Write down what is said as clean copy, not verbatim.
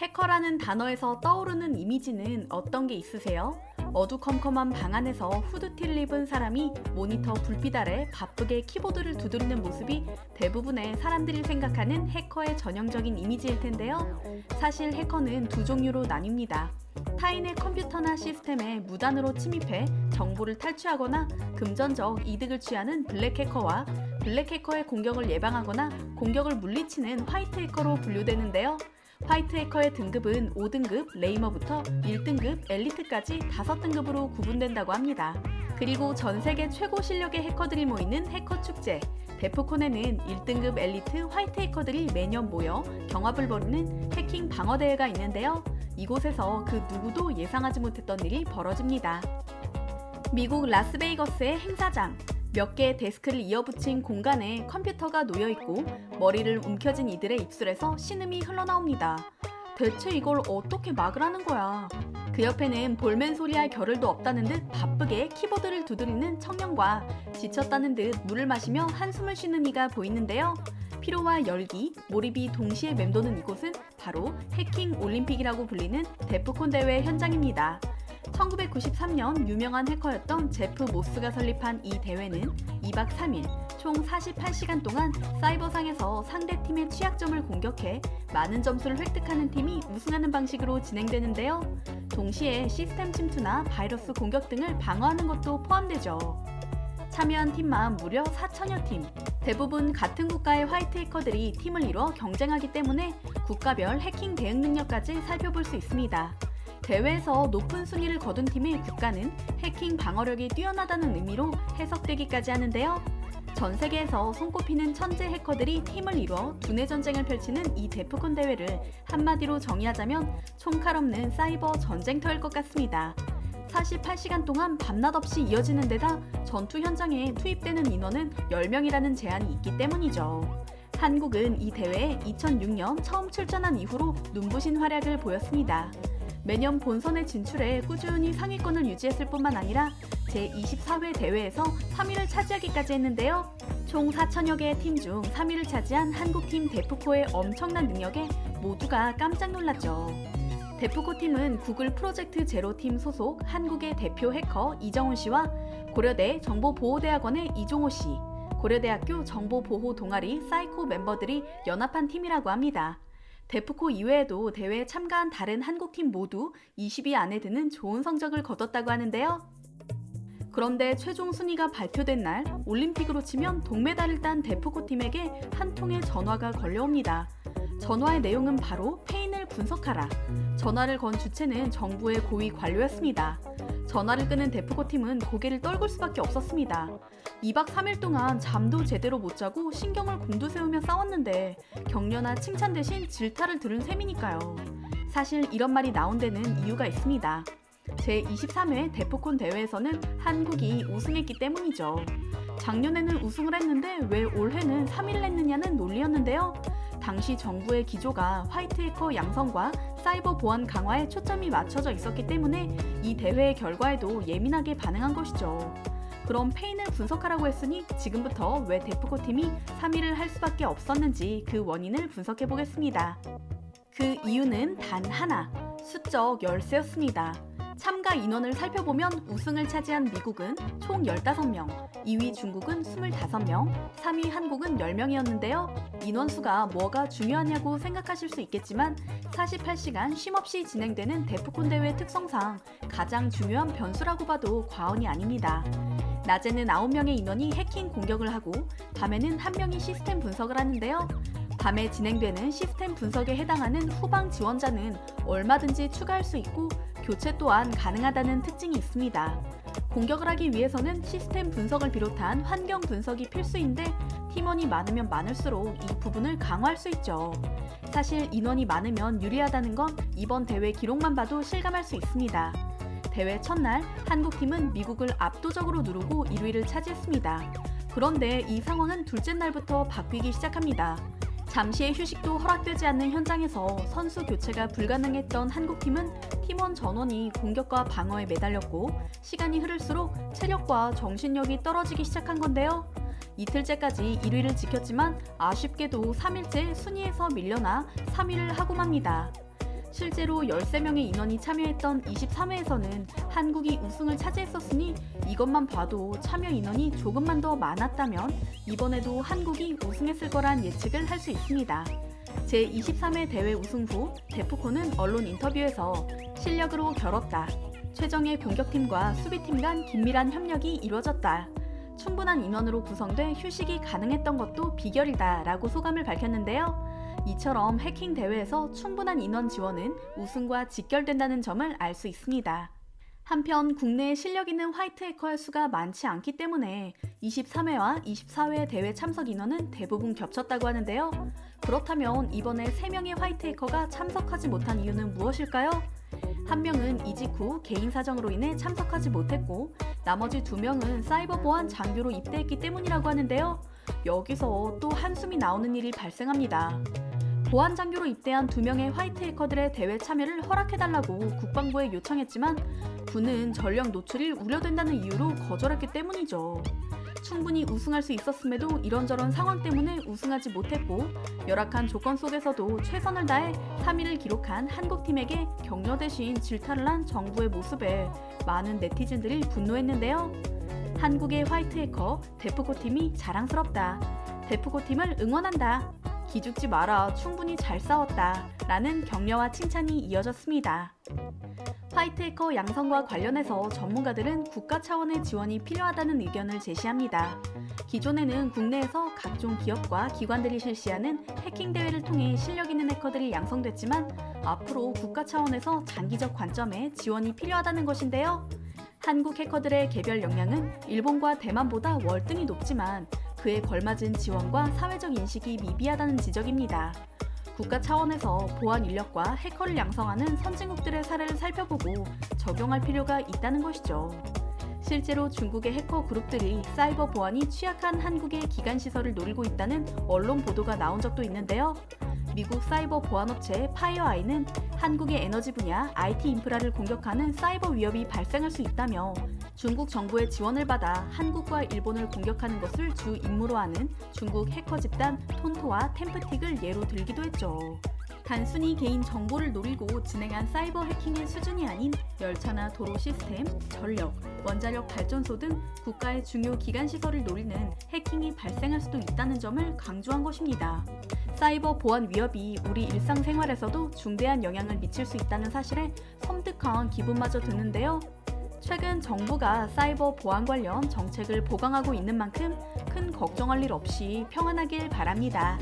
해커라는 단어에서 떠오르는 이미지는 어떤 게 있으세요? 어두컴컴한 방 안에서 후드티를 입은 사람이 모니터 불빛 아래 바쁘게 키보드를 두드리는 모습이 대부분의 사람들이 생각하는 해커의 전형적인 이미지일 텐데요. 사실 해커는 두 종류로 나뉩니다. 타인의 컴퓨터나 시스템에 무단으로 침입해 정보를 탈취하거나 금전적 이득을 취하는 블랙 해커와 블랙 해커의 공격을 예방하거나 공격을 물리치는 화이트 해커로 분류되는데요. 화이트 해커의 등급은 5등급 레이머부터 1등급 엘리트까지 5등급으로 구분된다고 합니다. 그리고 전 세계 최고 실력의 해커들이 모이는 해커 축제, 데프콘에는 1등급 엘리트 화이트 해커들이 매년 모여 경합을 벌이는 해킹 방어대회가 있는데요. 이곳에서 그 누구도 예상하지 못했던 일이 벌어집니다. 미국 라스베이거스의 행사장. 몇 개의 데스크를 이어붙인 공간에 컴퓨터가 놓여있고 머리를 움켜쥔 이들의 입술에서 신음이 흘러나옵니다. 대체 이걸 어떻게 막으라는 거야? 그 옆에는 볼멘 소리할 겨를도 없다는 듯 바쁘게 키보드를 두드리는 청년과 지쳤다는 듯 물을 마시며 한숨을 쉬는 이가 보이는데요. 피로와 열기, 몰입이 동시에 맴도는 이곳은 바로 해킹 올림픽이라고 불리는 데프콘 대회 현장입니다. 1993년 유명한 해커였던 제프 모스가 설립한 이 대회는 2박 3일, 총 48시간 동안 사이버상에서 상대팀의 취약점을 공격해 많은 점수를 획득하는 팀이 우승하는 방식으로 진행되는데요. 동시에 시스템 침투나 바이러스 공격 등을 방어하는 것도 포함되죠. 참여한 팀만 무려 4천여 팀. 대부분 같은 국가의 화이트 해커들이 팀을 이뤄 경쟁하기 때문에 국가별 해킹 대응 능력까지 살펴볼 수 있습니다. 대회에서 높은 순위를 거둔 팀의 국가는 해킹 방어력이 뛰어나다는 의미로 해석되기까지 하는데요. 전 세계에서 손꼽히는 천재 해커들이 팀을 이뤄 두뇌 전쟁을 펼치는 이 데프콘 대회를 한마디로 정의하자면 총칼 없는 사이버 전쟁터일 것 같습니다. 48시간 동안 밤낮 없이 이어지는 데다 전투 현장에 투입되는 인원은 10명이라는 제한이 있기 때문이죠. 한국은 이 대회에 2006년 처음 출전한 이후로 눈부신 활약을 보였습니다. 매년 본선에 진출해 꾸준히 상위권을 유지했을 뿐만 아니라 제24회 대회에서 3위를 차지하기까지 했는데요. 총 4천여 개의 팀 중 3위를 차지한 한국팀 데프코의 엄청난 능력에 모두가 깜짝 놀랐죠. 데프코 팀은 구글 프로젝트 제로팀 소속 한국의 대표 해커 이정훈 씨와 고려대 정보보호대학원의 이종호 씨, 고려대학교 정보보호 동아리 사이코 멤버들이 연합한 팀이라고 합니다. 데프코 이외에도 대회에 참가한 다른 한국팀 모두 20위 안에 드는 좋은 성적을 거뒀다고 하는데요. 그런데 최종 순위가 발표된 날 올림픽으로 치면 동메달을 딴 데프코 팀에게 한 통의 전화가 걸려옵니다. 전화의 내용은 바로 페인을 분석하라. 전화를 건 주체는 정부의 고위 관료였습니다. 전화를 끄는 데프코 팀은 고개를 떨굴 수밖에 없었습니다. 2박 3일 동안 잠도 제대로 못 자고 신경을 곤두세우며 싸웠는데 격려나 칭찬 대신 질타를 들은 셈이니까요. 사실 이런 말이 나온 데는 이유가 있습니다. 제23회 데프콘 대회에서는 한국이 우승했기 때문이죠. 작년에는 우승을 했는데 왜 올해는 3위를 했느냐는 논리였는데요. 당시 정부의 기조가 화이트 해커 양성과 사이버 보안 강화에 초점이 맞춰져 있었기 때문에 이 대회의 결과에도 예민하게 반응한 것이죠. 그럼 페인을 분석하라고 했으니 지금부터 왜 데프코 팀이 3위를 할 수밖에 없었는지 그 원인을 분석해 보겠습니다. 그 이유는 단 하나, 수적 열세였습니다. 참가 인원을 살펴보면 우승을 차지한 미국은 총 15명, 2위 중국은 25명, 3위 한국은 10명이었는데요. 인원수가 뭐가 중요하냐고 생각하실 수 있겠지만 48시간 쉼없이 진행되는 데프콘 대회 특성상 가장 중요한 변수라고 봐도 과언이 아닙니다. 낮에는 9명의 인원이 해킹 공격을 하고 밤에는 1명이 시스템 분석을 하는데요. 밤에 진행되는 시스템 분석에 해당하는 후방 지원자는 얼마든지 추가할 수 있고 교체 또한 가능하다는 특징이 있습니다. 공격을 하기 위해서는 시스템 분석을 비롯한 환경 분석이 필수인데 팀원이 많으면 많을수록 이 부분을 강화할 수 있죠. 사실 인원이 많으면 유리하다는 건 이번 대회 기록만 봐도 실감할 수 있습니다. 대회 첫날 한국팀은 미국을 압도적으로 누르고 1위를 차지했습니다. 그런데 이 상황은 둘째 날부터 바뀌기 시작합니다. 잠시의 휴식도 허락되지 않는 현장에서 선수 교체가 불가능했던 한국팀은 팀원 전원이 공격과 방어에 매달렸고 시간이 흐를수록 체력과 정신력이 떨어지기 시작한 건데요. 이틀째까지 1위를 지켰지만 아쉽게도 3일째 순위에서 밀려나 3위를 하고 맙니다. 실제로 13명의 인원이 참여했던 23회에서는 한국이 우승을 차지했었으니 이것만 봐도 참여 인원이 조금만 더 많았다면 이번에도 한국이 우승했을 거란 예측을 할 수 있습니다. 제23회 대회 우승 후 데프콘은 언론 인터뷰에서 실력으로 겨뤘다. 최정예 공격팀과 수비팀 간 긴밀한 협력이 이루어졌다. 충분한 인원으로 구성돼 휴식이 가능했던 것도 비결이다 라고 소감을 밝혔는데요. 이처럼 해킹 대회에서 충분한 인원 지원은 우승과 직결된다는 점을 알 수 있습니다. 한편 국내에 실력 있는 화이트 해커의 수가 많지 않기 때문에 23회와 24회 대회 참석 인원은 대부분 겹쳤다고 하는데요. 그렇다면 이번에 3명의 화이트 해커가 참석하지 못한 이유는 무엇일까요? 한 명은 이직 후 개인 사정으로 인해 참석하지 못했고 나머지 2명은 사이버 보안 장교로 입대했기 때문이라고 하는데요. 여기서 또 한숨이 나오는 일이 발생합니다. 보안 장교로 입대한 2명의 화이트 해커들의 대회 참여를 허락해달라고 국방부에 요청했지만 군은 전력 노출이 우려된다는 이유로 거절했기 때문이죠. 충분히 우승할 수 있었음에도 이런저런 상황 때문에 우승하지 못했고 열악한 조건 속에서도 최선을 다해 3위를 기록한 한국팀에게 격려 대신 질타를 한 정부의 모습에 많은 네티즌들이 분노했는데요. 한국의 화이트 해커 데프코 팀이 자랑스럽다. 데프코 팀을 응원한다. 기죽지 마라. 충분히 잘 싸웠다. 라는 격려와 칭찬이 이어졌습니다. 화이트 해커 양성과 관련해서 전문가들은 국가 차원의 지원이 필요하다는 의견을 제시합니다. 기존에는 국내에서 각종 기업과 기관들이 실시하는 해킹 대회를 통해 실력 있는 해커들이 양성됐지만 앞으로 국가 차원에서 장기적 관점에 지원이 필요하다는 것인데요. 한국 해커들의 개별 역량은 일본과 대만보다 월등히 높지만 그에 걸맞은 지원과 사회적 인식이 미비하다는 지적입니다. 국가 차원에서 보안 인력과 해커를 양성하는 선진국들의 사례를 살펴보고 적용할 필요가 있다는 것이죠. 실제로 중국의 해커 그룹들이 사이버 보안이 취약한 한국의 기관 시설을 노리고 있다는 언론 보도가 나온 적도 있는데요. 미국 사이버 보안업체 파이어아이는 한국의 에너지 분야 IT 인프라를 공격하는 사이버 위협이 발생할 수 있다며 중국 정부의 지원을 받아 한국과 일본을 공격하는 것을 주 임무로 하는 중국 해커 집단 톤토와 템프틱을 예로 들기도 했죠. 단순히 개인 정보를 노리고 진행한 사이버 해킹의 수준이 아닌 열차나 도로 시스템, 전력, 원자력 발전소 등 국가의 중요 기관 시설을 노리는 해킹이 발생할 수도 있다는 점을 강조한 것입니다. 사이버 보안 위협이 우리 일상생활에서도 중대한 영향을 미칠 수 있다는 사실에 섬뜩한 기분마저 드는데요. 최근 정부가 사이버 보안 관련 정책을 보강하고 있는 만큼 큰 걱정할 일 없이 평안하길 바랍니다.